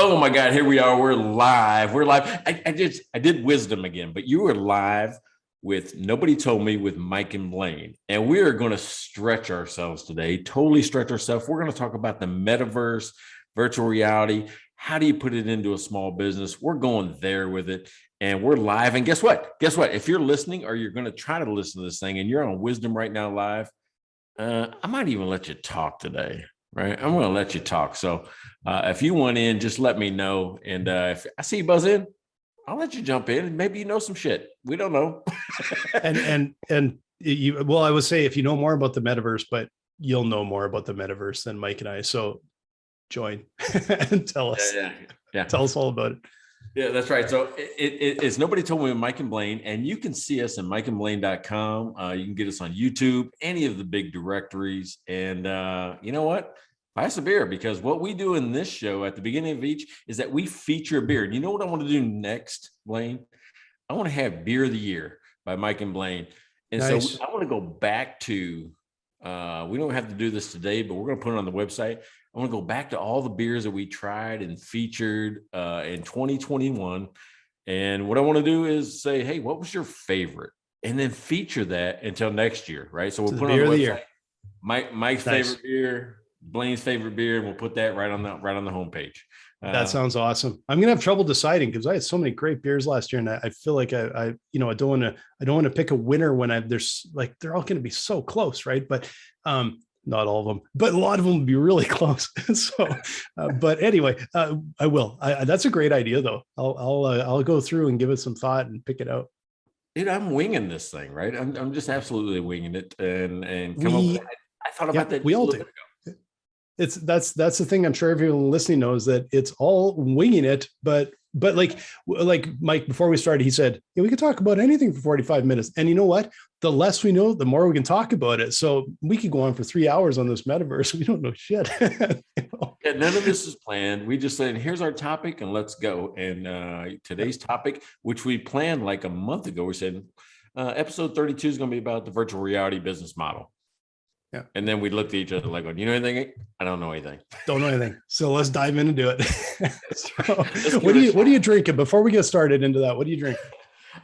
Oh my God, here we are. We're live. We're live. I did wisdom again, but you were live with Nobody Told Me with Mike and Blaine. And we are going to stretch ourselves today, totally stretch ourselves. We're going to talk about the metaverse, virtual reality. How do you put it into a small business? We're going there with it. And we're live. And guess what? Guess what? If you're listening or you're going to try to listen to this thing and you're on Wisdom right now live, I might even let you talk today. Right. I'm going to let you talk. So if you want in, just let me know. And if I see you buzz in, I'll let you jump in. Maybe you know some shit. We don't know. and you, well, I would say if you know more about the metaverse, but you'll know more about the metaverse than Mike and I. So join and tell us. Yeah. Tell us all about it. Yeah, that's right. So it's Nobody Told Me with Mike and Blaine, and you can see us at mikeandblaine.com. You can get us on YouTube, any of the big directories. And you know what? Buy us a beer, because what we do in this show at the beginning of each is that we feature a beer. And you know what I want to do next, Blaine? I want to have Beer of the Year by Mike and Blaine. And nice. So I want to go back to, we don't have to do this today, but we're going to put it on the website. I want to go back to all the beers that we tried and featured in 2021. And what I want to do is say, hey, what was your favorite? And then feature that until next year, right? So we'll put it on the website. Mike's favorite beer, Blaine's favorite beer, and we'll put that right on the homepage. That sounds awesome. I'm gonna have trouble deciding because I had so many great beers last year, and I feel like I don't want to pick a winner when there's like they're all going to be so close, right? But not all of them, but a lot of them would be really close. So, but anyway, I will. That's a great idea, though. I'll go through and give it some thought and pick it out. Dude, I'm winging this thing, right? I'm just absolutely winging it, and come up with, I thought about that. We all do. That's the thing. I'm sure everyone listening knows that it's all winging it, but like Mike, before we started, he said, we could talk about anything for 45 minutes. And you know what? The less we know, the more we can talk about it. So we could go on for 3 hours on this metaverse. We don't know shit. Yeah, none of this is planned. We just said, here's our topic and let's go. And today's topic, which we planned like a month ago, we said, episode 32 is going to be about the virtual reality business model. Yeah. And then we looked at each other like, you know anything? I don't know anything. Don't know anything. So let's dive in and do it. So, what are you drinking before we get started into that? What do you drink?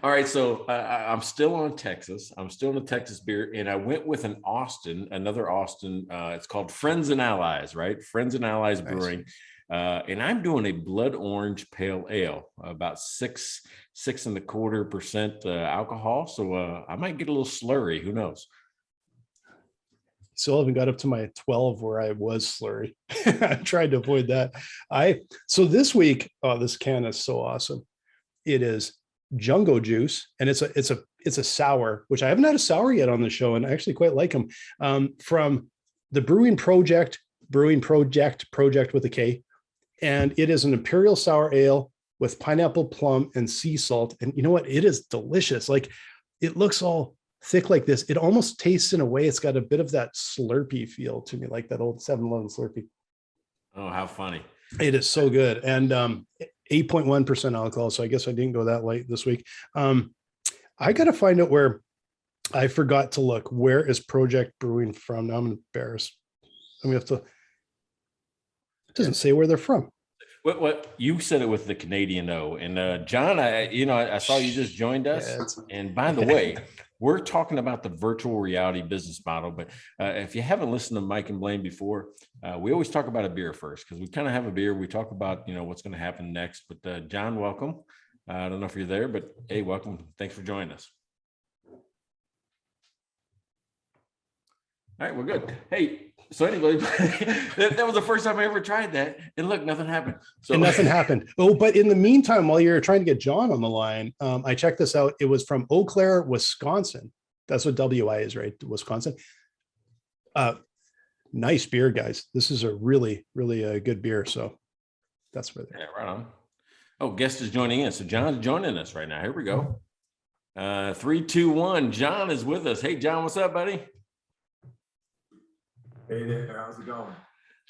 All right. So I'm still on Texas. I'm still in a Texas beer. And I went with another Austin. It's called Friends and Allies, right? Friends and Allies nice. Brewing. And I'm doing a blood orange pale ale, about 6.25% alcohol. So I might get a little slurry. Who knows? Still haven't got up to my 12 where I was slurry. I tried to avoid that. So this week, this can is so awesome. It is Jungo juice, and it's a sour, which I haven't had a sour yet on the show, and I actually quite like them. From the Projekt with a K, and it is an imperial sour ale with pineapple, plum, and sea salt. And you know what? It is delicious. Like it looks all thick like this. It almost tastes in a way, it's got a bit of that Slurpee feel to me, like that old 7-Eleven Slurpee. Oh, how funny. It is so good. And 8.1% alcohol. So I guess I didn't go that light this week. I got to find out where I forgot to look. Where is Projekt Brewing from? Now I'm embarrassed. I'm going to have to, it doesn't say where they're from. What you said it with the Canadian O. And John, I saw you just joined us. Yeah, and by the way, we're talking about the virtual reality business model. But if you haven't listened to Mike and Blaine before, we always talk about a beer first, because we kind of have a beer. We talk about, what's going to happen next. But John, welcome. I don't know if you're there, but hey, welcome. Thanks for joining us. All right, we're good. Hey, so anyway, that was the first time I ever tried that. And look, nothing happened. And nothing happened. Oh, but in the meantime, while you're trying to get John on the line, I checked this out. It was from Eau Claire, Wisconsin. That's what WI is, right? Wisconsin. Nice beer, guys. This is a really, really good beer. So that's where they're. Yeah, right on. Oh, guest is joining in. So John's joining us right now. Here we go. 3, 2, 1. John is with us. Hey, John, what's up, buddy? Hey there, how's it going?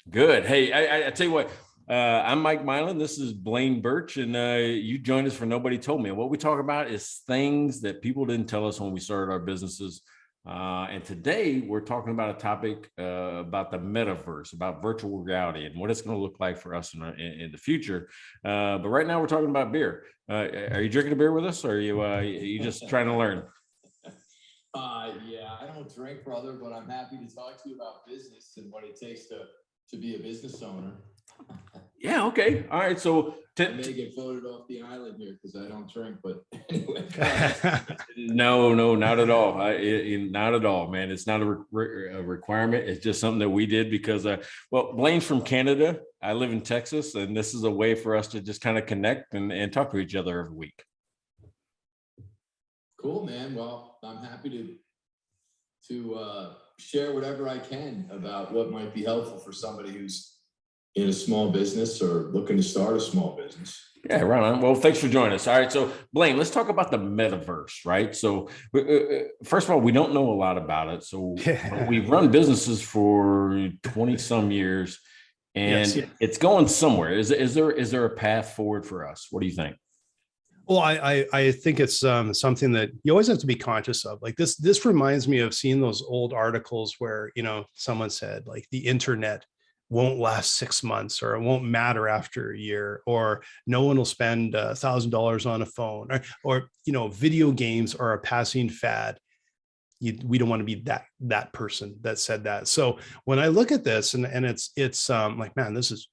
Good. Hey, I tell you what, I'm Mike Milan. This is Blaine Birch, and you joined us for Nobody Told Me. And what we talk about is things that people didn't tell us when we started our businesses. And today we're talking about a topic about the metaverse, about virtual reality and what it's going to look like for us in the future. But right now we're talking about beer. Are you drinking a beer with us, or are you just trying to learn? Yeah, I don't drink, brother, but I'm happy to talk to you about business and what it takes to be a business owner. Yeah. Okay. All right. So I may get voted off the island here because I don't drink, but anyway. No, not at all. Not at all, man. It's not a requirement. It's just something that we did because, well, Blaine's from Canada. I live in Texas, and this is a way for us to just kind of connect and talk to each other every week. Cool, man. Well, I'm happy to share whatever I can about what might be helpful for somebody who's in a small business or looking to start a small business. Yeah, right on. Well, thanks for joining us. All right, so Blaine, let's talk about the metaverse, right? So, first of all, we don't know a lot about it. So, we've run businesses for 20 some years, and yes, it's going somewhere. Is there a path forward for us? What do you think? Well, I think it's something that you always have to be conscious of. Like this reminds me of seeing those old articles where, someone said like the internet won't last 6 months, or it won't matter after a year, or no one will spend $1,000 on a phone, or video games are a passing fad. We don't want to be that person that said that. So when I look at this and it's like, man, this is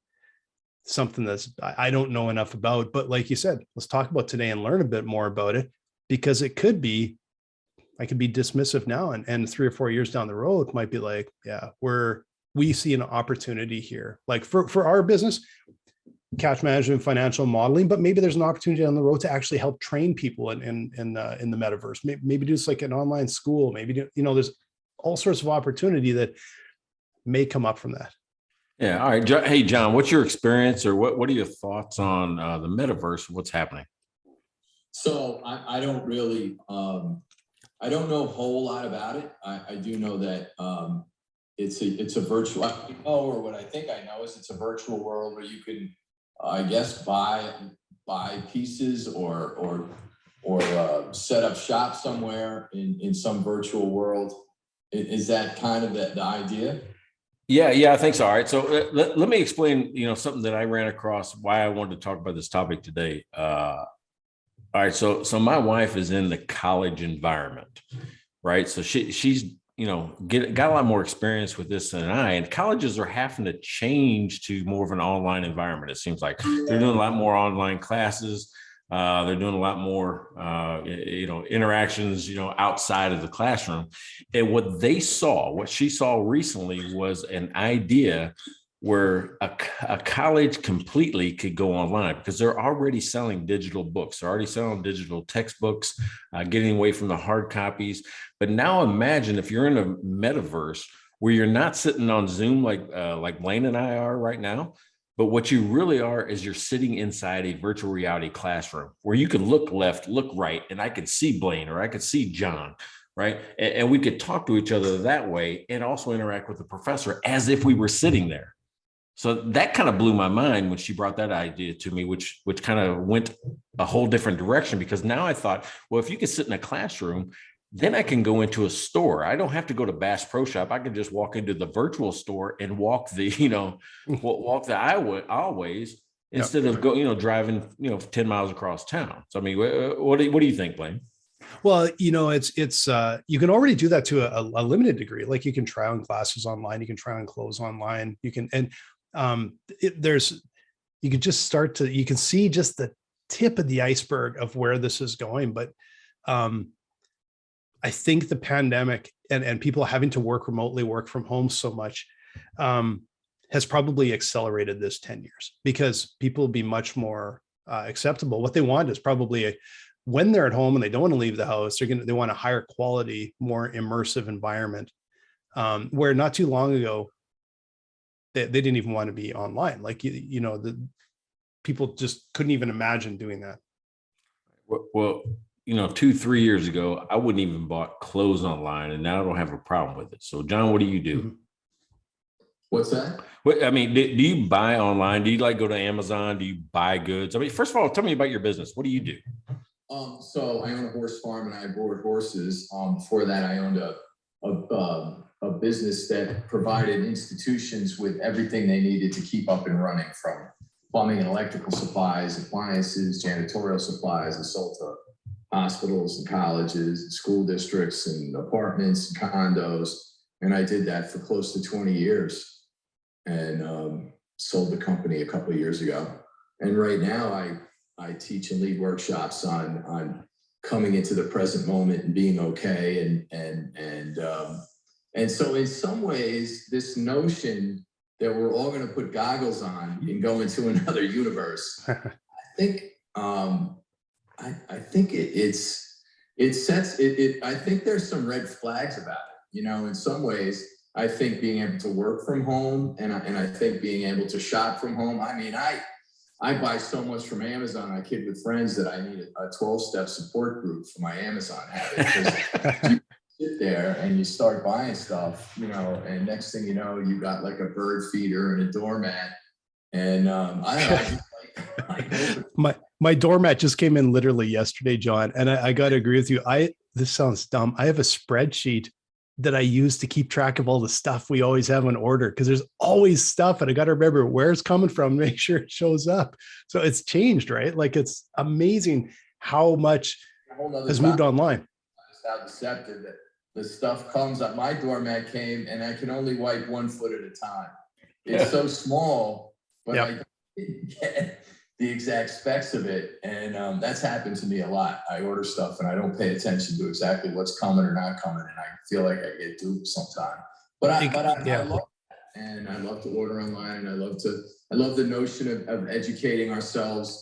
something I don't know enough about, but like you said, let's talk about today and learn a bit more about it, because I could be dismissive now, and 3 or 4 years down the road might be like, yeah, we see an opportunity here, like for our business, cash management, financial modeling, but maybe there's an opportunity on the road to actually help train people in the metaverse. Maybe do this like an online school. Maybe there's all sorts of opportunity that may come up from that. Yeah. All right. Hey, John, what's your experience, or what are your thoughts on the metaverse? What's happening? So I don't really, I don't know a whole lot about it. I do know that it's a virtual, or what I think I know is it's a virtual world where you can, I guess, buy pieces or set up shop somewhere in some virtual world. Is that kind of the idea? Yeah, I think so. All right. So let me explain, something that I ran across, why I wanted to talk about this topic today. All right. So my wife is in the college environment, right? So she's, got a lot more experience with this than I, and colleges are having to change to more of an online environment. It seems like they're doing a lot more online classes. They're doing a lot more, interactions, outside of the classroom. And what she saw recently was an idea where a college completely could go online, because they're already selling digital books. They're already selling digital textbooks, getting away from the hard copies. But now imagine if you're in a metaverse where you're not sitting on Zoom like Blaine and I are right now, but what you really are is you're sitting inside a virtual reality classroom where you can look left, look right, and I could see Blaine or I could see John, right? And we could talk to each other that way and also interact with the professor as if we were sitting there. So that kind of blew my mind when she brought that idea to me, which kind of went a whole different direction, because now I thought, well, if you could sit in a classroom, then I can go into a store. I don't have to go to Bass Pro Shop. I can just walk into the virtual store and walk the aisleways instead of driving, 10 miles across town. So, I mean, what do you think, Blaine? Well, it's you can already do that to a limited degree. Like you can try on classes online, you can try on clothes online, you can, and you can just you can see just the tip of the iceberg of where this is going. But I think the pandemic and people having to work remotely, work from home so much, has probably accelerated this 10 years, because people will be much more acceptable. What they want is probably when they're at home and they don't want to leave the house, they want a higher quality, more immersive environment, where not too long ago, they didn't even want to be online. Like, the people just couldn't even imagine doing that. Well, 2-3 years ago, I wouldn't even bought clothes online, and now I don't have a problem with it. So, John, what do you do? Mm-hmm. What's that? I mean, do you buy online? Do you go to Amazon? Do you buy goods? I mean, first of all, tell me about your business. What do you do? So I own a horse farm and I board horses. Before that, I owned a a business that provided institutions with everything they needed to keep up and running, from plumbing and electrical supplies, appliances, janitorial supplies, and sold to hospitals and colleges and school districts and apartments and condos. And I did that for close to 20 years and sold the company a couple of years ago. And right now I teach and lead workshops on coming into the present moment and being okay. And so in some ways, this notion that we're all going to put goggles on and go into another universe, I think I think there's some red flags about it. You know, in some ways, I think being able to work from home and I think being able to shop from home. I mean, I buy so much from Amazon. I kid with friends that I need a 12-step support group for my Amazon habit. You sit there and you start buying stuff, you know, and next thing you know, you got like a bird feeder and a doormat. And I don't know. My doormat just came in literally yesterday, John. And I got to agree with you. This sounds dumb. I have a spreadsheet that I use to keep track of all the stuff we always have on order, because there's always stuff and I got to remember where it's coming from, make sure it shows up. So it's changed, right? Like, it's amazing how much has moved online. It's how deceptive that the stuff comes up. My doormat came and I can only wipe 1 foot at a time. It's so small, but I didn't get the exact specs of it. And that's happened to me a lot. I order stuff and I don't pay attention to exactly what's coming or not coming. And I feel like I get duped sometimes, but I love that. And I love to order online, and I love the notion of educating ourselves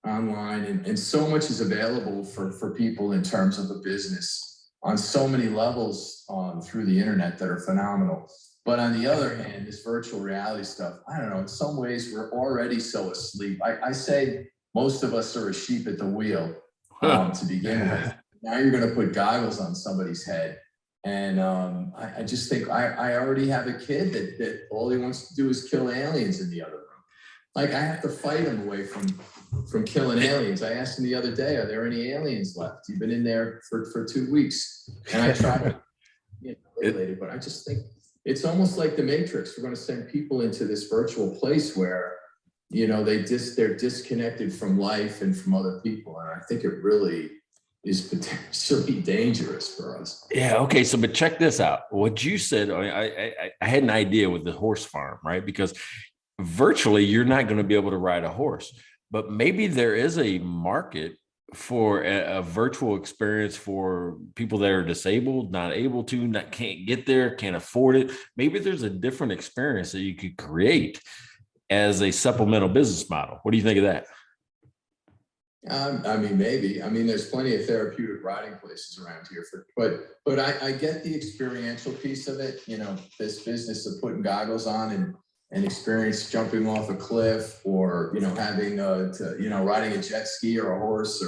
online. And so much is available for people in terms of a business on so many levels through the internet that are phenomenal. But on the other hand, this virtual reality stuff, I don't know, in some ways we're already so asleep. I say most of us are a sheep at the wheel to begin with. Now you're going to put goggles on somebody's head. And I just think I already have a kid that all he wants to do is kill aliens in the other room. Like, I have to fight him away from killing aliens. I asked him the other day, are there any aliens left? You've been in there for 2 weeks. And I tried to later, but I just think it's almost like the Matrix. We're going to send people into this virtual place where, you know, they're disconnected from life and from other people. And I think it really is potentially dangerous for us. Yeah. Okay. So, but check this out. What you said, I had an idea with the horse farm, right? Because virtually you're not going to be able to ride a horse, but maybe there is a market for a virtual experience for people that are disabled, not able to, can't get there, can't afford it. Maybe there's a different experience that you could create as a supplemental business model. What do you think of that? I mean, maybe. I mean, there's plenty of therapeutic riding places around here but I get the experiential piece of it. You know, this business of putting goggles on and experience jumping off a cliff, or, you know, having riding a jet ski or a horse,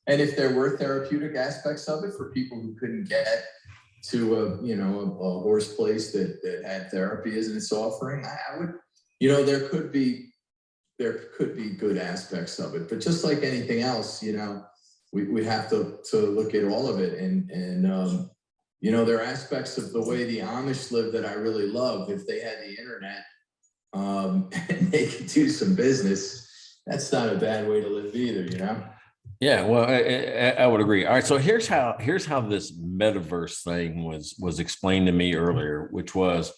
and if there were therapeutic aspects of it for people who couldn't get to a horse place that had therapy as its offering, I would, you know, there could be good aspects of it, but just like anything else, you know, we have to look at all of it. And you know, there are aspects of the way the Amish live that I really love. If they had the internet and they could do some business, that's not a bad way to live either, you know? Yeah, well, I would agree. All right, so here's how this metaverse thing was explained to me earlier, which was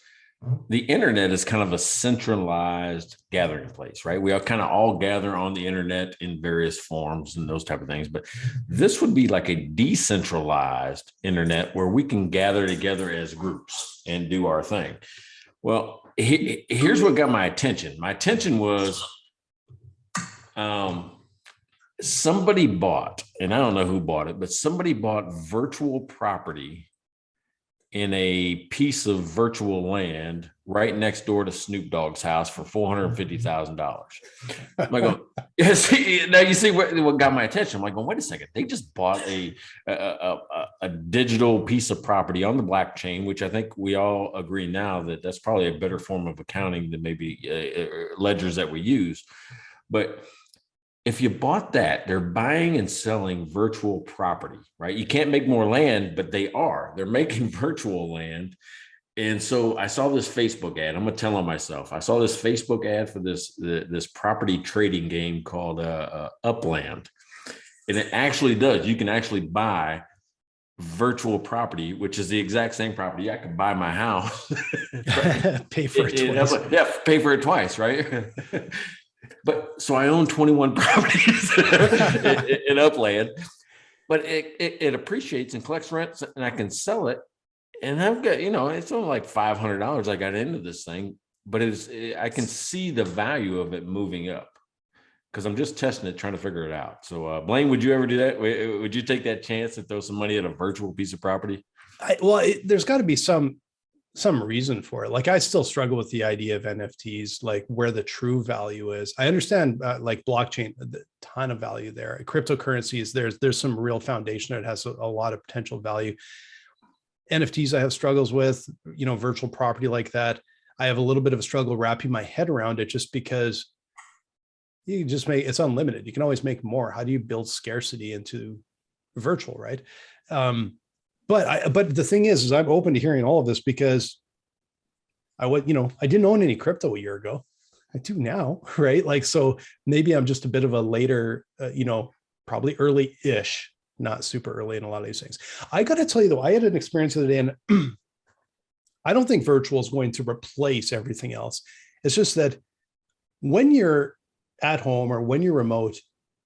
the internet is kind of a centralized gathering place, right? We all kind of all gather on the internet in various forms and those type of things, but this would be like a decentralized internet where we can gather together as groups and do our thing. Well, here's what got my attention. My attention was somebody bought, and I don't know who bought it, but somebody bought virtual property in a piece of virtual land right next door to Snoop Dogg's house for $450,000. I'm like, now you see what got my attention. I'm like, wait a second. They just bought a digital piece of property on the blockchain, which I think we all agree now that that's probably a better form of accounting than maybe ledgers that we use. But if you bought that, they're buying and selling virtual property, right? You can't make more land, but they're making virtual land. And so I saw this Facebook ad. I'm gonna tell on myself. I saw this Facebook ad for this property trading game called Upland, and it actually does. You can actually buy virtual property, which is the exact same property. I could buy my house, Pay for it twice. Yeah, pay for it twice, right? But so I own 21 properties in Upland, but it appreciates and collects rent, and I can sell it. And I've got, it's only like $500 I got into this thing, but I can see the value of it moving up because I'm just testing it, trying to figure it out. So, Blaine, would you ever do that? Would you take that chance and throw some money at a virtual piece of property? There's got to be some reason for it. Like I still struggle with the idea of NFTs, like where the true value is. I understand like blockchain, a ton of value there. Cryptocurrencies, there's some real foundation. It has a lot of potential value. NFTs I have struggles with, virtual property like that. I have a little bit of a struggle wrapping my head around it just because you just it's unlimited. You can always make more. How do you build scarcity into virtual, right? But the thing is I'm open to hearing all of this because I didn't own any crypto a year ago. I do now, right? Like, so maybe I'm just a bit of a later, probably early-ish, not super early in a lot of these things. I got to tell you though, I had an experience the other day, and I don't think virtual is going to replace everything else. It's just that when you're at home or when you're remote,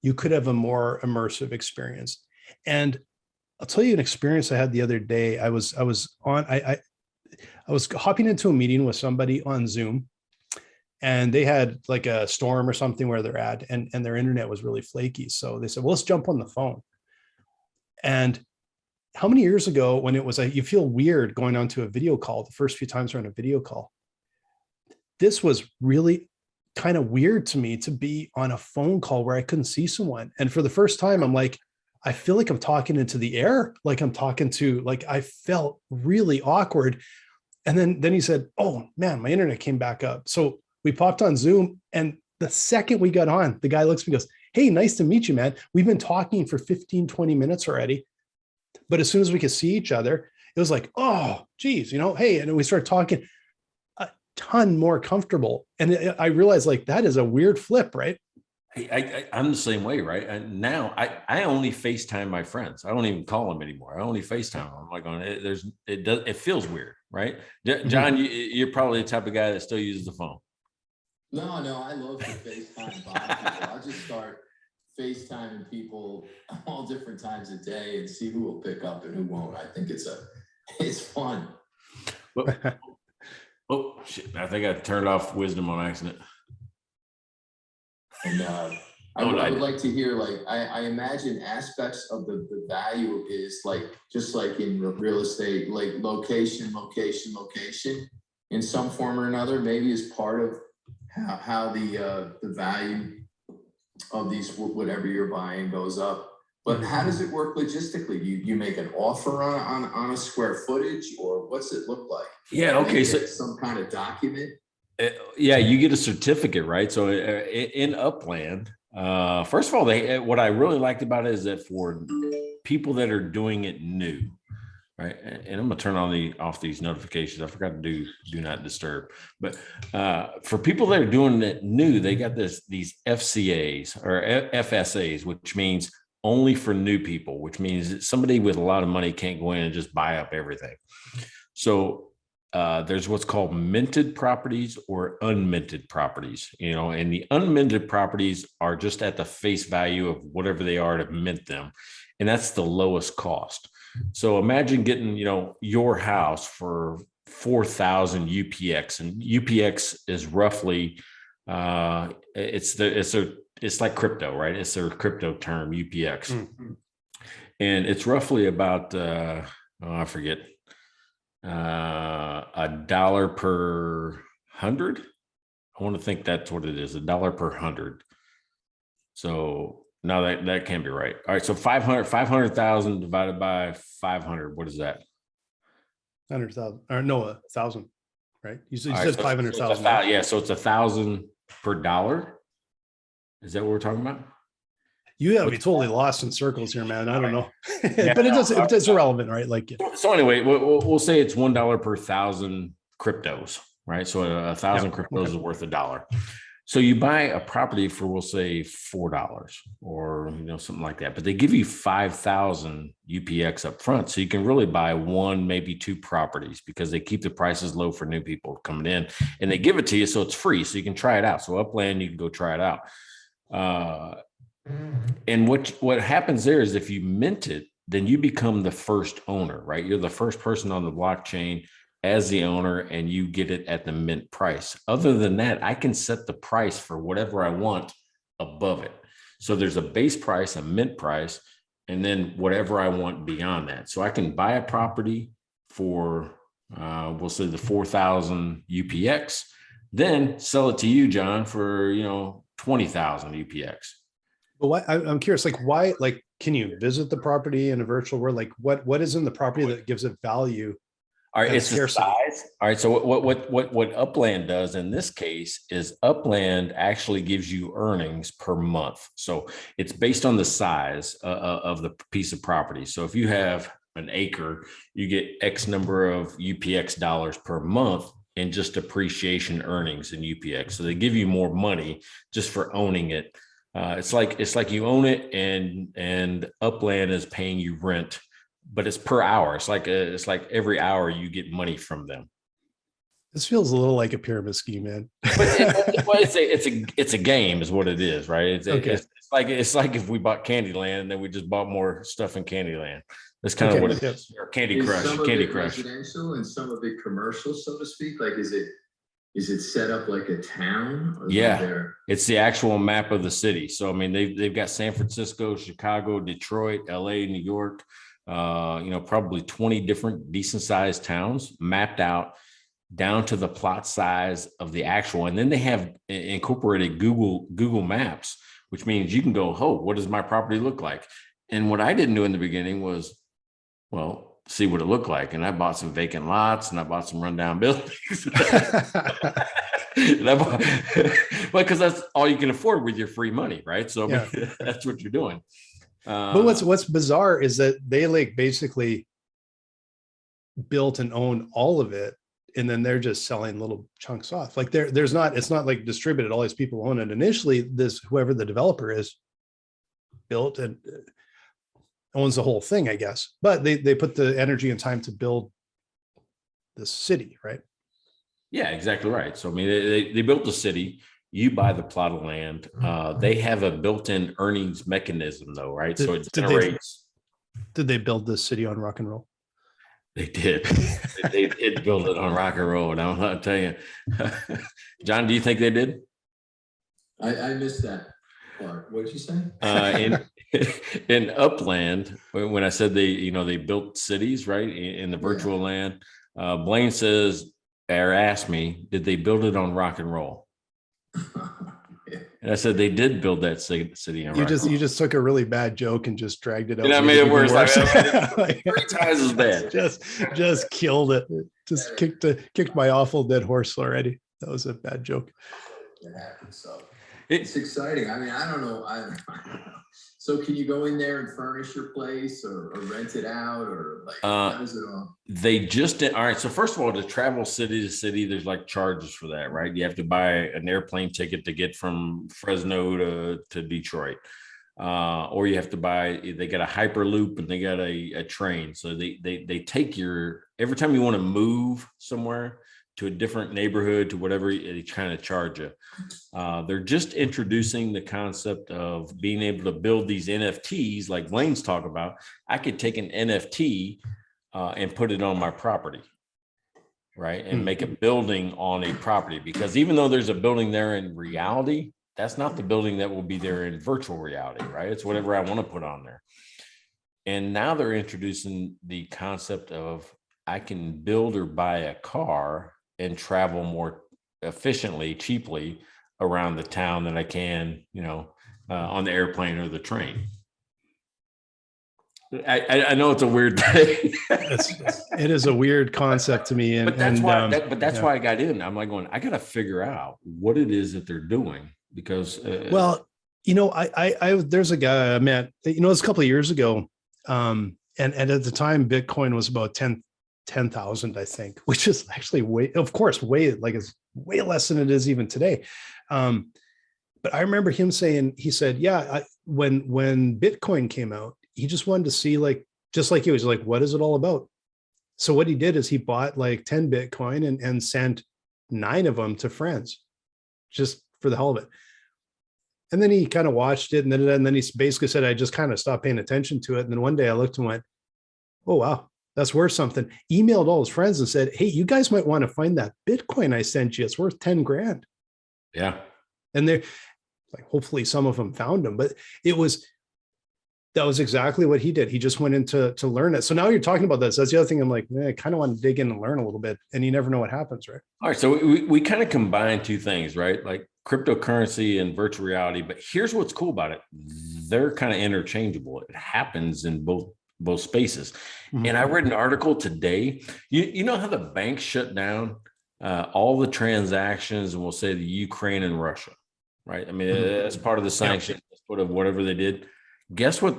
you could have a more immersive experience. And I'll tell you an experience I had the other day. I was hopping into a meeting with somebody on Zoom, and they had like a storm or something where they're at, and their internet was really flaky. So they said, well, let's jump on the phone. And how many years ago when it was you feel weird going onto a video call, the first few times we're on a video call, this was really kind of weird to me to be on a phone call where I couldn't see someone. And for the first time, I'm like, I feel like I'm talking into the air. Like I'm talking to, like, I felt really awkward. And then he said, oh man, my internet came back up. So we popped on Zoom. And the second we got on, the guy looks at me and goes, hey, nice to meet you, man. We've been talking for 15, 20 minutes already. But as soon as we could see each other, it was like, oh, geez, hey, and we started talking a ton more comfortable. And I realized like that is a weird flip, right? I'm the same way, right? And now I only FaceTime my friends. I don't even call them anymore. I only FaceTime them. I'm like, it feels weird, right? John, you're probably the type of guy that still uses the phone. No, I love to FaceTime people. I'll just start FaceTiming people all different times of day and see who will pick up and who won't. I think it's fun. Oh shit! I think I turned off wisdom on accident. And I would like to hear, like, I imagine aspects of the value is like, just like in real estate, like location in some form or another, maybe as part of how the value of these, whatever you're buying, goes up. But how does it work logistically? You make an offer on a square footage, or what's it look like? Yeah, okay, so some kind of document. Yeah, you get a certificate, right? So in Upland, first of all, what I really liked about it is that for people that are doing it new, right? And I'm gonna turn off these notifications. I forgot to do not disturb. But for people that are doing it new, they got these FCAs or FSAs, which means only for new people, which means that somebody with a lot of money can't go in and just buy up everything. So there's what's called minted properties or unminted properties, and the unminted properties are just at the face value of whatever they are to mint them. And that's the lowest cost. So imagine getting, your house for 4,000 UPX, and UPX is roughly, it's like crypto, right? It's their crypto term, UPX. Mm-hmm. And it's roughly about, I forget, $1 per 100. I want to think that's what it is, $1 per 100. So no, that can't be right. All right, so 500,000 divided by 500. What is that? 100,000 or no, 1,000, right? You said right, 500,000. Yeah, so it's 1,000 per dollar. Is that what we're talking about? You have me totally lost in circles here, man. I don't know, Yeah, but no, it's irrelevant, right? Like, so anyway, we'll say it's $1 per thousand cryptos, right? So a thousand cryptos is worth $1. So you buy a property for, we'll say, $4 or something like that, but they give you 5,000 UPX up front, so you can really buy one, maybe two properties, because they keep the prices low for new people coming in, and they give it to you so it's free, so you can try it out. So Upland, you can go try it out. And what happens there is if you mint it, then you become the first owner, right? You're the first person on the blockchain as the owner, and you get it at the mint price. Other than that, I can set the price for whatever I want above it. So there's a base price, a mint price, and then whatever I want beyond that. So I can buy a property for, we'll say, the 4,000 UPX, then sell it to you, John, for 20,000 UPX. but why? I'm curious, like, why? Like, can you visit the property in a virtual world? Like, what is in the property that gives it value? All right, it's the size. All right, so what Upland does in this case is Upland actually gives you earnings per month. So it's based on the size of the piece of property. So if you have an acre, you get X number of UPX dollars per month in just appreciation earnings in UPX. So they give you more money just for owning it. It's like you own it, and Upland is paying you rent, but it's per hour. It's like every hour you get money from them. This feels a little like a pyramid scheme, man. But it's a game, is what it is, right? It's like if we bought Candyland and then we just bought more stuff in Candyland. That's kind of what it is. Or Candy Crush. Candy Crush. Residential and some of it commercial, so to speak. Like, is it set up like a town? Or it's the actual map of the city. So I mean, they've got San Francisco, Chicago, Detroit, LA, New York. Probably 20 different decent sized towns mapped out down to the plot size of the actual. And then they have incorporated Google Maps, which means you can go, what does my property look like? And what I didn't do in the beginning was, see what it looked like. And I bought some vacant lots and I bought some rundown buildings. Because that's all you can afford with your free money, right? So that's what you're doing. But what's bizarre is that they like basically built and own all of it, and then they're just selling little chunks off. Like it's not like distributed. All these people own it. Initially, whoever the developer is built and owns the whole thing, I guess. But they put the energy and time to build this city, right? Yeah, exactly right. So I mean, they built the city. You buy the plot of land. They have a built-in earnings mechanism, though, right? So it generates. Did they build this city on rock and roll? They did. They did build it on rock and roll, and I'm not telling you. John, do you think they did? I missed that part. What did you say? In Upland, when I said they built cities, right, in the virtual land, Blaine says or asked me, did they build it on rock and roll? And I said they did build that city. You just took a really bad joke and just dragged it out. And I made it worse. Like, 3 times as bad. Just killed it. Just kicked my awful dead horse already. That was a bad joke. It happens. So it's exciting. I mean, I don't know. I don't know. So can you go in there and furnish your place or rent it out, or like how does it all? They just did. All right. So first of all, to travel city to city, there's like charges for that, right? You have to buy an airplane ticket to get from Fresno to Detroit. Or you have to they got a Hyperloop and they got a train. So they take every time you want to move somewhere to a different neighborhood, to whatever, they kind of charge you. They're just introducing the concept of being able to build these NFTs like Blaine's talk about. I could take an NFT and put it on my property, right? And make a building on a property, because even though there's a building there in reality, that's not the building that will be there in virtual reality, right? It's whatever I want to put on there. And now they're introducing the concept of I can build or buy a car and travel more efficiently, cheaply around the town than I can, on the airplane or the train. I know it's a weird thing. It is a weird concept to me. But that's why I got in. I'm like going, I got to figure out what it is that they're doing, because There's a guy I met, it was a couple of years ago. And at the time, Bitcoin was about 10,000, I think, which is actually it's way less than it is even today. But I remember him saying, he said, yeah, when Bitcoin came out, he just wanted to see just like he was like, what is it all about? So what he did is he bought like 10 Bitcoin and sent 9 of them to friends just for the hell of it. And then he kind of watched it. And then he basically said, I just kind of stopped paying attention to it. And then one day I looked and went, oh, wow, that's worth something. Emailed all his friends and said, hey, you guys might want to find that Bitcoin I sent you. It's worth 10 grand. Yeah. And they're like, hopefully some of them found them, but that was exactly what he did. He just went in to learn it. So now you're talking about this. That's the other thing. I'm like, I kind of want to dig in and learn a little bit, and you never know what happens, right? All right. So we kind of combine two things, right? Like cryptocurrency and virtual reality. But here's what's cool about it. They're kind of interchangeable. It happens in both spaces. Mm-hmm. And I read an article today. You know how the banks shut down all the transactions, and we'll say the Ukraine and Russia, right? I mean, that's part of the sanctions, sort of whatever they did. Guess what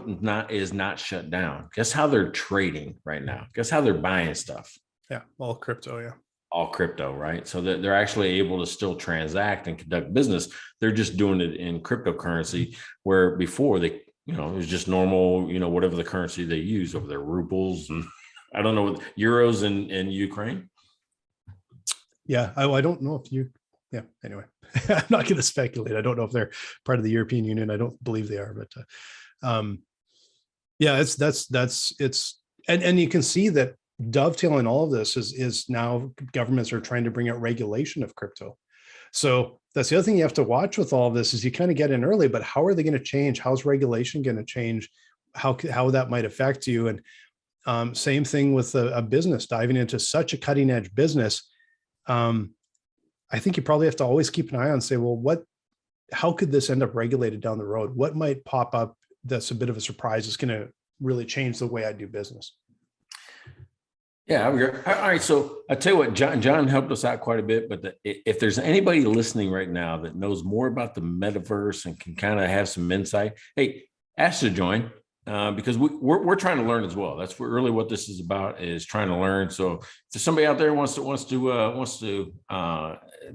is not shut down? Guess how they're trading right now? Guess how they're buying stuff? Yeah, all crypto, yeah. All crypto, right? So that they're actually able to still transact and conduct business. They're just doing it in cryptocurrency, where before it was just normal, whatever the currency they use over there, rubles and I don't know, euros in Ukraine. Yeah, I don't know if anyway, I'm not going to speculate. I don't know if they're part of the European Union. I don't believe they are, but and you can see that dovetailing all of this is now governments are trying to bring out regulation of crypto. So that's the other thing you have to watch with all of this is you kind of get in early, but how are they going to change? How's regulation going to change? How that might affect you? And same thing with a business diving into such a cutting edge business. I think you probably have to always keep an eye on and say, well, how could this end up regulated down the road? What might pop up that's a bit of a surprise? It's going to really change the way I do business. Yeah, all right. So I tell you what, John helped us out quite a bit. But if there's anybody listening right now that knows more about the metaverse and can kind of have some insight, hey, ask to join because we're trying to learn as well. That's really what this is about, is trying to learn. So if there's somebody out there who wants to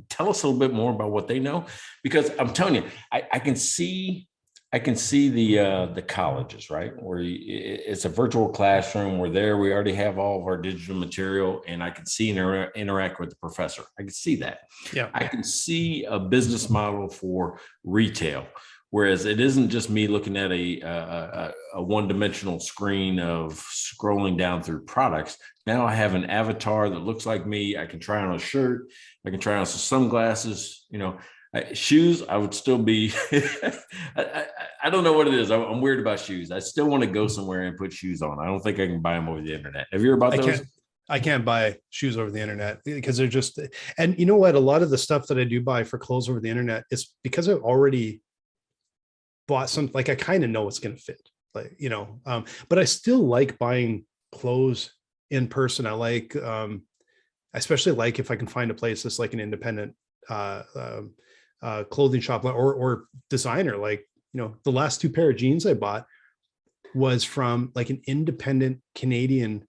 tell us a little bit more about what they know, because I'm telling you, I can see the colleges, right? Where it's a virtual classroom. We're there. We already have all of our digital material, and I can see and interact with the professor. I can see that. Yeah. I can see a business model for retail, whereas it isn't just me looking at a one-dimensional screen of scrolling down through products. Now I have an avatar that looks like me. I can try on a shirt. I can try on some sunglasses. Shoes, I would still be, I don't know what it is. I'm weird about shoes. I still want to go somewhere and put shoes on. I don't think I can buy them over the internet. Have you heard about those? I can't buy shoes over the internet because they're just, and you know what? A lot of the stuff that I do buy for clothes over the internet is because I've already bought some, like I kind of know what's going to fit, but I still like buying clothes in person. I like, especially like if I can find a place that's like an independent, clothing shop or designer. Like, the last 2 pair of jeans I bought was from like an independent Canadian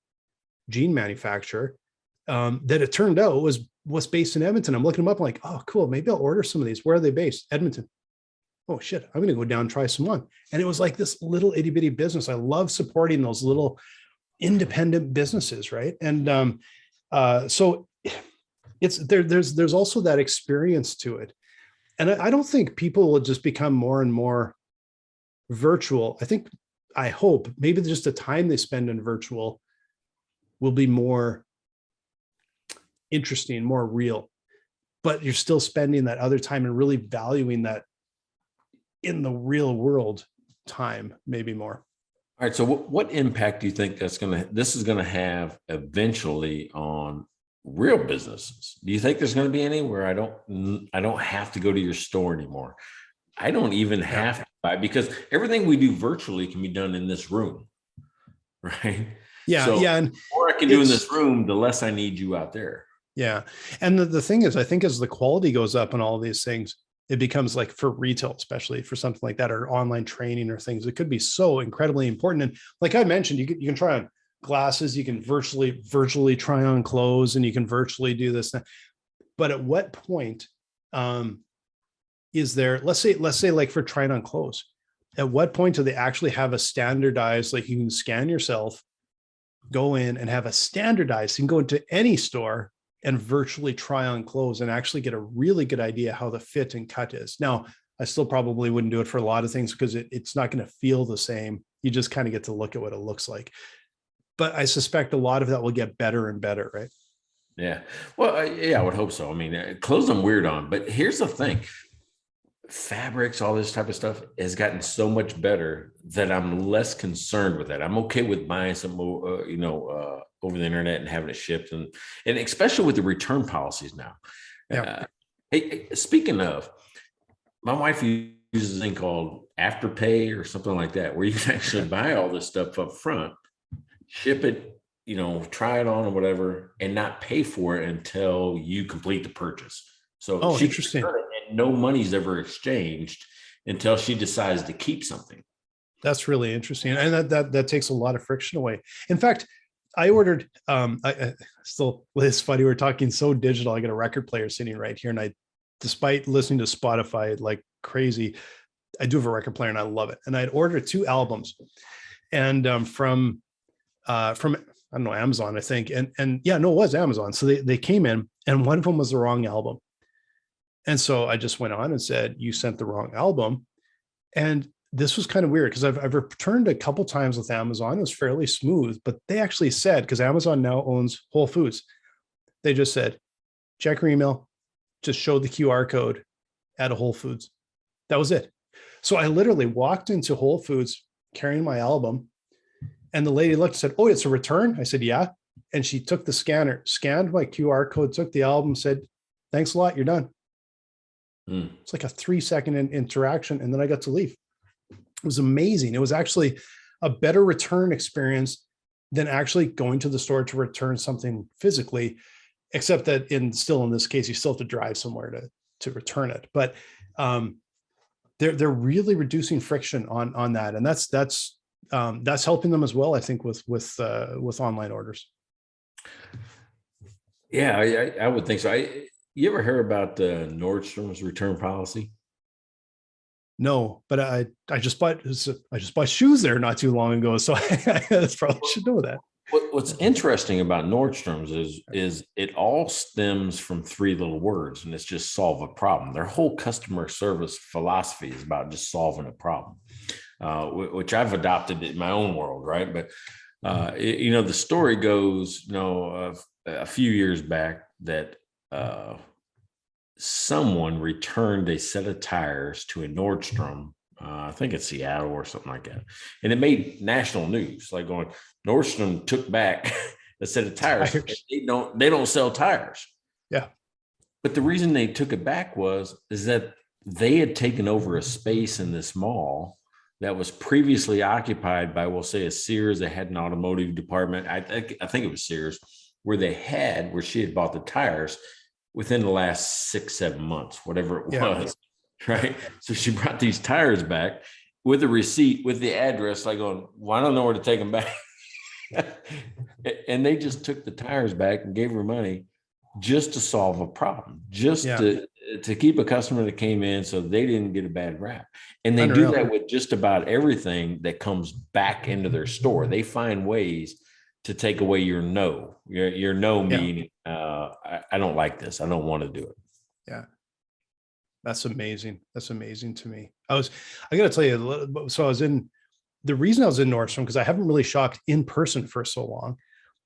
jean manufacturer that it turned out was based in Edmonton. I'm looking them up. I'm like, oh, cool. Maybe I'll order some of these. Where are they based? Edmonton. Oh shit. I'm going to go down and try some on. And it was like this little itty bitty business. I love supporting those little independent businesses. Right. And so it's there's also that experience to it. And I don't think people will just become more and more virtual. I hope maybe just the time they spend in virtual will be more interesting, more real, but you're still spending that other time and really valuing that in the real world time, maybe more. All right. So what impact do you think this is going to have eventually on real businesses? Do you think there's going to be any where I don't have to go to your store anymore? I don't even have to buy, because everything we do virtually can be done in this room, right? Yeah. So yeah. the more I can do in this room, the less I need you out there. Yeah. And the thing is, I think as the quality goes up and all of these things, it becomes like for retail, especially for something like that, or online training or things, it could be so incredibly important. And like I mentioned, you can try on glasses, you can virtually try on clothes, and you can virtually do this. But at what point is there, let's say like for trying on clothes, at what point do they actually have a standardized, like you can scan yourself, go in and have a standardized, you can go into any store and virtually try on clothes and actually get a really good idea how the fit and cut is. Now, I still probably wouldn't do it for a lot of things because it's not going to feel the same. You just kind of get to look at what it looks like. But I suspect a lot of that will get better and better, right? Yeah. Well, yeah, I would hope so. I mean, clothes I'm weird on, but here's the thing. Fabrics, all this type of stuff has gotten so much better that I'm less concerned with that. I'm okay with buying some, over the internet and having it shipped, and especially with the return policies now. Yeah. Hey, speaking of, my wife uses a thing called Afterpay or something like that, where you can actually buy all this stuff up front, ship it, try it on or whatever, and not pay for it until you complete the purchase. So she interesting. And no money's ever exchanged until she decides to keep something. That's really interesting. And that takes a lot of friction away. In fact, I ordered, it's funny, we're talking so digital. I got a record player sitting right here. And despite listening to Spotify like crazy, I do have a record player and I love it. And I'd ordered 2 albums and from I don't know, Amazon, I think. And yeah, no, it was Amazon. So they came in and one of them was the wrong album. And so I just went on and said, you sent the wrong album. And this was kind of weird because I've returned a couple times with Amazon. It was fairly smooth, but they actually said, because Amazon now owns Whole Foods, they just said, check your email, just show the QR code at a Whole Foods. That was it. So I literally walked into Whole Foods carrying my album, and the lady looked and said, oh, it's a return? I said, yeah. And she took the scanner, scanned my QR code, took the album, said, thanks a lot, you're done. It's like a 3-second interaction, and then I got to leave. It was amazing. It was actually a better return experience than actually going to the store to return something physically, except that in this case, you still have to drive somewhere to return it. But they're really reducing friction on that, and that's helping them as well, I think, with online orders. Yeah, I would think so. You ever hear about the Nordstroms return policy? No, but I just bought shoes there not too long ago, so I probably should know that. What's interesting about Nordstroms is it all stems from 3 little words, and it's just solve a problem. Their whole customer service philosophy is about just solving a problem, which I've adopted in my own world, right? But the story goes, a few years back that someone returned a set of tires to a Nordstrom, I think it's Seattle or something like that. And it made national news, like going, Nordstrom took back a set of tires. They don't sell tires. Yeah. But the reason they took it back is that they had taken over a space in this mall that was previously occupied by, we'll say, a Sears that had an automotive department. I think it was Sears, where she had bought the tires within the last 6-7 months, whatever it was, right? So she brought these tires back with a receipt, with the address, like going, well, I don't know where to take them back. And they just took the tires back and gave her money just to solve a problem, to keep a customer that came in so they didn't get a bad rap. And they do that with just about everything that comes back into their store. They find ways to take away your no meaning, I don't like this. I don't want to do it. Yeah. That's amazing. That's amazing to me. I got to tell you, so the reason I was in Nordstrom, because I haven't really shopped in person for so long,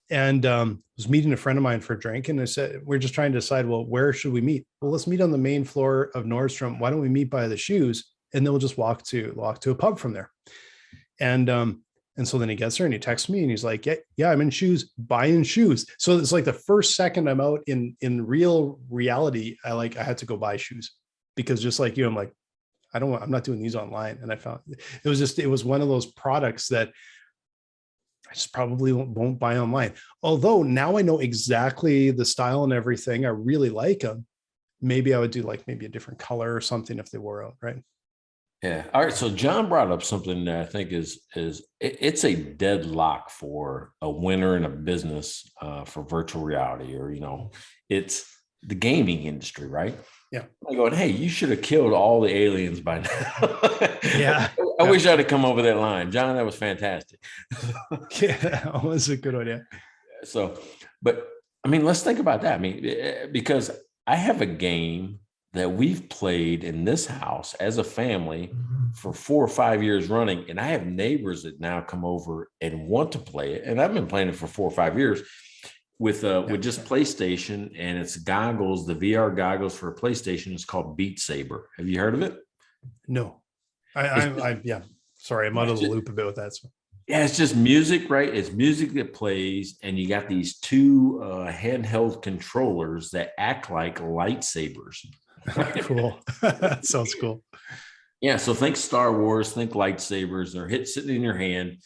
and was meeting a friend of mine for a drink. And I said, we're just trying to decide, well, where should we meet? Well, let's meet on the main floor of Nordstrom. Why don't we meet by the shoes? And then we'll just walk to a pub from there. And so then he gets there and he texts me and he's like, yeah, I'm in shoes, buying shoes. So it's like the first second I'm out in real reality, I had to go buy shoes, because just like you, I'm like, I'm not doing these online. And I found it was one of those products that I just probably won't buy online. Although now I know exactly the style and everything. I really like them. maybe I would do like maybe a different color or something if they wore out, right? Yeah. All right. So John brought up something that I think it's a deadlock for a winner in a business for virtual reality, or it's the gaming industry, right? Yeah. I'm going, hey, you should have killed all the aliens by now. Yeah. I wish I'd have come over that line, John. That was fantastic. Yeah, that was a good idea. So, but I mean, let's think about that. I mean, because I have a game that we've played in this house as a family for 4 or 5 years running, and I have neighbors that now come over and want to play it, and I've been playing it for 4 or 5 years with just PlayStation, and it's goggles, the VR goggles for a PlayStation. It's called Beat Saber. Have you heard of it? No, yeah. Sorry, I'm out of the loop a bit with that. So. Yeah, it's just music, right? It's music that plays, and you got these two handheld controllers that act like lightsabers. Cool. That sounds cool. Yeah, so think Star Wars, think lightsabers. They're sitting in your hand,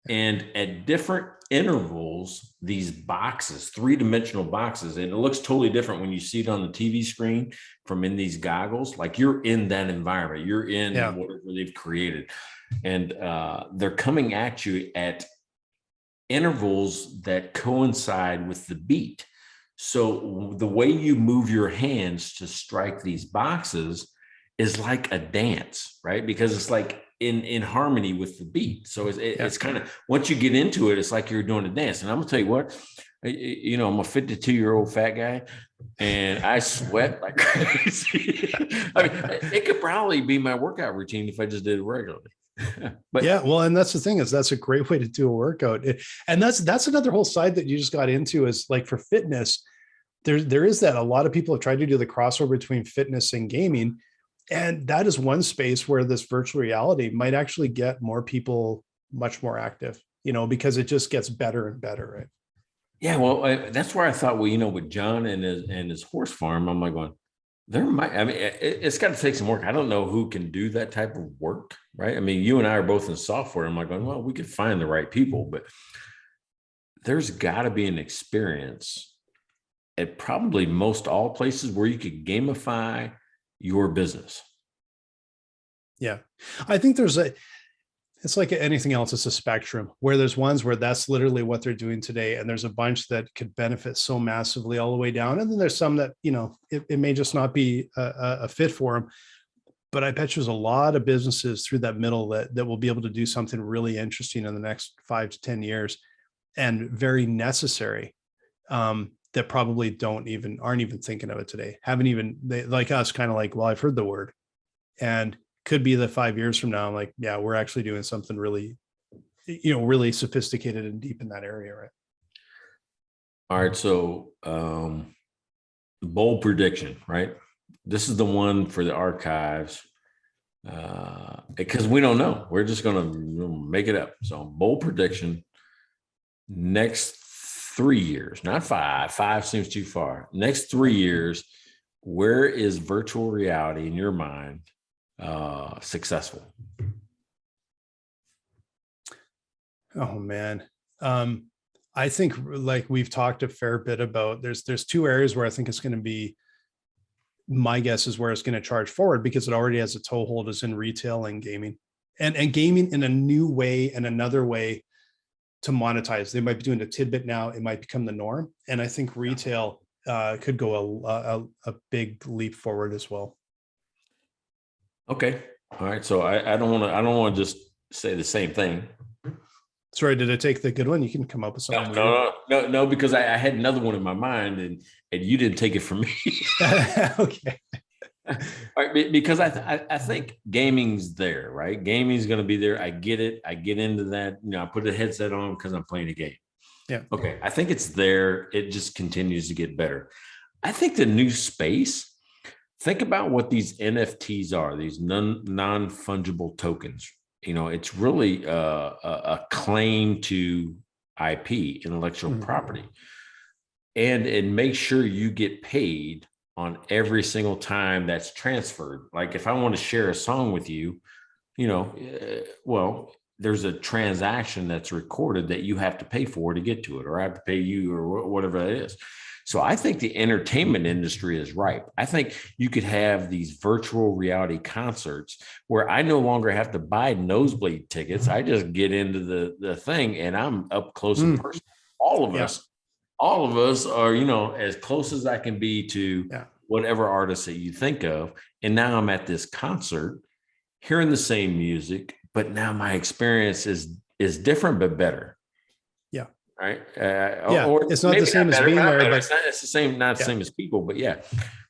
and at different intervals, these boxes, 3-dimensional boxes, and it looks totally different when you see it on the TV screen from in these goggles. Like you're in that environment, you're in whatever they've created, and they're coming at you at intervals that coincide with the beat. So the way you move your hands to strike these boxes is like a dance, right? Because it's like in harmony with the beat. So it's kind of, once you get into it, it's like you're doing a dance. And I'm gonna tell you what, I'm a 52-year-old fat guy, and I sweat like crazy. I mean, it could probably be my workout routine if I just did it regularly. But yeah, well, and that's the thing, is that's a great way to do a workout. And that's another whole side that you just got into, is like for fitness, there is that a lot of people have tried to do the crossover between fitness and gaming. And that is one space where this virtual reality might actually get more people much more active, because it just gets better and better, right? Yeah, well, that's where I thought, well, with John and his horse farm, I'm like going, it's got to take some work. I don't know who can do that type of work, right? I mean, you and I are both in software. I'm like going, well, we could find the right people, but there's got to be an experience at probably most all places where you could gamify your business. Yeah. I think it's like anything else, it's a spectrum, where there's ones where that's literally what they're doing today. And there's a bunch that could benefit so massively all the way down. And then there's some that, it may just not be a fit for them. But I bet there's a lot of businesses through that middle that will be able to do something really interesting in the next 5 to 10 years, and very necessary. That probably aren't even thinking of it today. They, like us, kind of like, well, I've heard the word, and could be that 5 years from now, I'm like, yeah, we're actually doing something really, really sophisticated and deep in that area, right? All right. So bold prediction, right? This is the one for the archives, because we don't know. We're just going to make it up. So bold prediction, next 3 years, not 5. 5 seems too far. Next 3 years, where is virtual reality in your mind successful? Oh man. I think, like we've talked a fair bit about, there's 2 areas where I think it's going to be, my guess is where it's going to charge forward, because it already has a toehold, is in retail and gaming, and gaming in a new way and another way to monetize. They might be doing a tidbit now, it might become the norm. And I think retail could go a big leap forward as well. Okay. All right. So I don't want to just say the same thing. Sorry, did I take the good one? You can come up with something. No, because I had another one in my mind, and you didn't take it from me. Okay. All right, because I think gaming's there, right? Gaming's going to be there. I get it. I get into that. I put a headset on because I'm playing a game. Yeah. Okay. I think it's there. It just continues to get better. I think the new space, think about what these NFTs are, these non-fungible tokens. It's really a claim to IP, intellectual property, and make sure you get paid on every single time that's transferred. Like if I want to share a song with you, well, there's a transaction that's recorded that you have to pay for to get to it, or I have to pay you, or whatever it is. So I think the entertainment industry is ripe. I think you could have these virtual reality concerts where I no longer have to buy nosebleed tickets. I just get into the thing and I'm up close and personal. All of us are, as close as I can be to whatever artist that you think of. And now I'm at this concert hearing the same music, but now my experience is different, but better. Yeah. Right. Or it's not the same as being there, but it's the same, not the same as people, but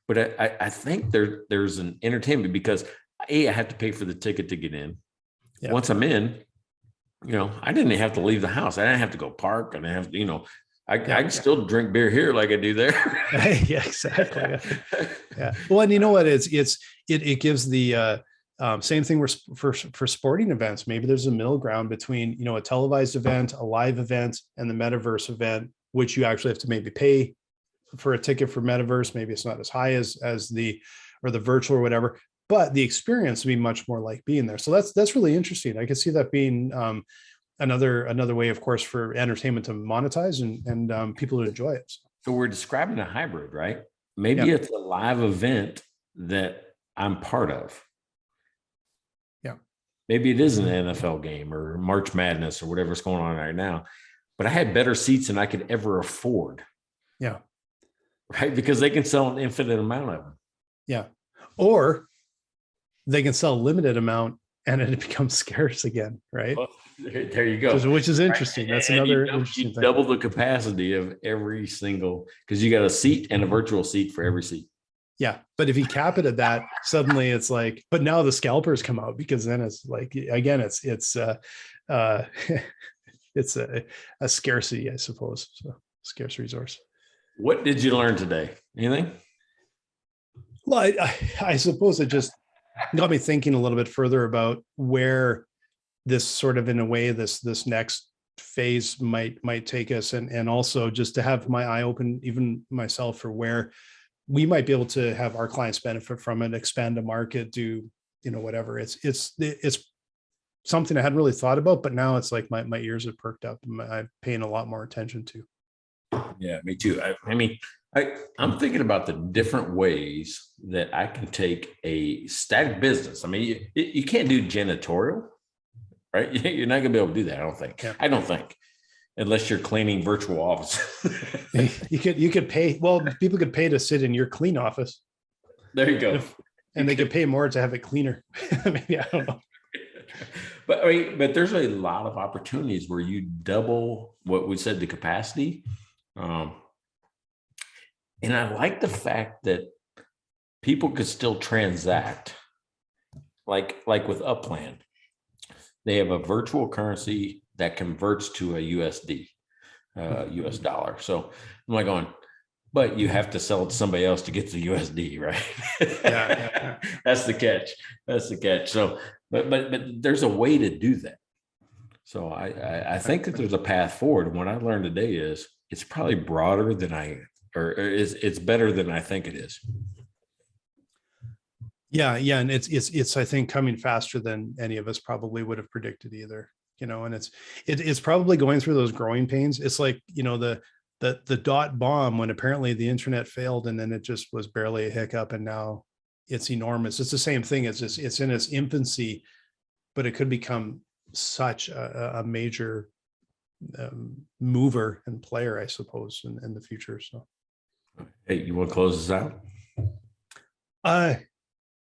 but I think there's an entertainment because I have to pay for the ticket to get in. Yeah. Once I'm in, I didn't have to leave the house. I didn't have to go park. I didn't have to, I can still drink beer here like I do there. Yeah, exactly. Yeah. Well, and you know what? It gives the same thing for sporting events. Maybe there's a middle ground between, a televised event, a live event, and the metaverse event, which you actually have to maybe pay for a ticket for metaverse. Maybe it's not as high as the virtual or whatever, but the experience would be much more like being there. So that's really interesting. I could see that being another way, of course, for entertainment to monetize and people to enjoy it. So we're describing a hybrid, right? Maybe it's a live event that I'm part of. Yeah. Maybe it is an NFL game or March Madness or whatever's going on right now, but I had better seats than I could ever afford. Yeah. Right. Because they can sell an infinite amount of them. Yeah. Or they can sell a limited amount and it becomes scarce again. Right. Well, there you go. Which is interesting. That's another interesting thing. Double the capacity of every single, because you got a seat and a virtual seat for every seat. Yeah. But if you cap it at that, suddenly it's like, but now the scalpers come out because then it's like, again, it's it's a scarcity, I suppose. So scarce resource. What did you learn today? Anything? Well, I suppose it just got me thinking a little bit further about where this sort of, in a way, this next phase might take us, and also just to have my eye open, even myself, for where we might be able to have our clients benefit from it, expand the market, do whatever. It's something I hadn't really thought about, but now it's like my ears have perked up. I'm paying a lot more attention to. Yeah, me too. I'm thinking about the different ways that I can take a static business. I mean, you can't do janitorial, right? You're not going to be able to do that. I don't think. Yeah. I don't think, unless you're cleaning virtual office. You could pay. Well, people could pay to sit in your clean office. There you go. And they could pay more to have it cleaner. Maybe, I don't know. But there's a lot of opportunities where you double what we said, the capacity. And I like the fact that people could still transact, like with Upland. They have a virtual currency that converts to a USD, US dollar. So I'm like going, but you have to sell it to somebody else to get the USD, right? Yeah. That's the catch. So, but there's a way to do that. So I think that there's a path forward. And what I learned today is it's probably broader than it's better than I think it is. Yeah. And it's I think coming faster than any of us probably would have predicted either, and it's probably going through those growing pains. It's like, the dot bomb, when apparently the internet failed and then it just was barely a hiccup and now it's enormous. It's the same thing. It's in its infancy, but it could become such a major mover and player, I suppose, in the future. So, hey, you want to close this out?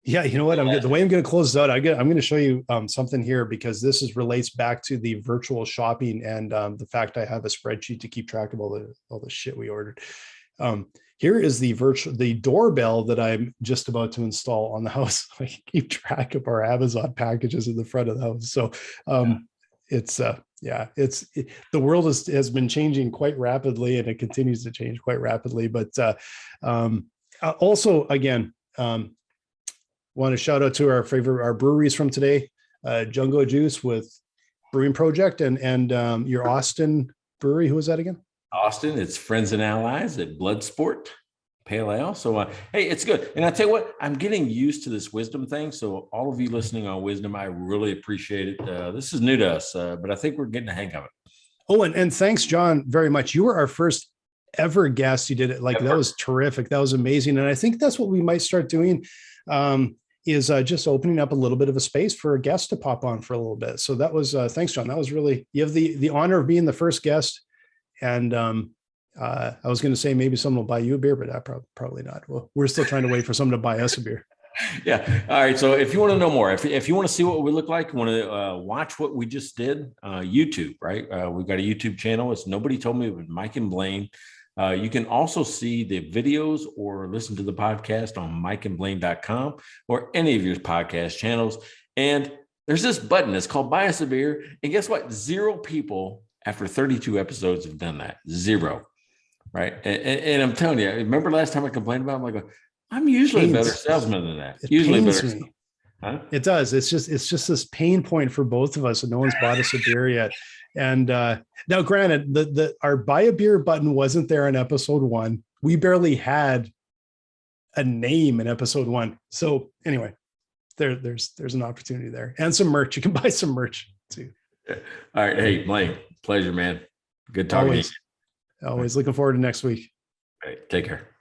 Yeah, you know what? The way I'm going to close this out, I'm going to show you something here, because this relates back to the virtual shopping and the fact I have a spreadsheet to keep track of all the shit we ordered. Here is the doorbell that I'm just about to install on the house. I can keep track of our Amazon packages in the front of the house. So the world has been changing quite rapidly, and it continues to change quite rapidly. But also, again, want to shout out to our breweries from today, Jungo Joose with Brewing Projekt, and your Austin brewery. Who was that again? Austin. It's Friends and Allies at Bloodsport. Pale ale. So, hey, it's good. And I tell you what, I'm getting used to this wisdom thing. So, all of you listening on wisdom, I really appreciate it. This is new to us, but I think we're getting the hang of it. Oh, and thanks, John, very much. You were our first ever guest. You did it like that was terrific. That was amazing. And I think that's what we might start doing. Is just opening up a little bit of a space for a guest to pop on for a little bit. So that was thanks, John. That was really, you have the honor of being the first guest. And I was going to say maybe someone will buy you a beer, but probably not. Well, we're still trying to wait for someone to buy us a beer. Yeah. All right. So if you want to know more, if you want to see what we look like, want to watch what we just did, YouTube, right? We've got a YouTube channel. It's Nobody Told Me with Mike and Blaine. You can also see the videos or listen to the podcast on mikeandblaine.com or any of your podcast channels. And there's this button. It's called Buy Us a Beer. And guess what? 0 people after 32 episodes have done that. 0. Right. And I'm telling you, remember last time I complained about it? I'm like, I'm usually a better salesman than that. Usually better. Huh? It does. It's just this pain point for both of us, and no one's bought us a beer yet. And now, granted, our buy a beer button wasn't there in episode 1. We barely had a name in episode 1. So anyway, there's an opportunity there, and some merch. You can buy some merch too. All right. Hey, Blaine, pleasure, man. Good talking to you. Always looking forward to next week. All right. Take care.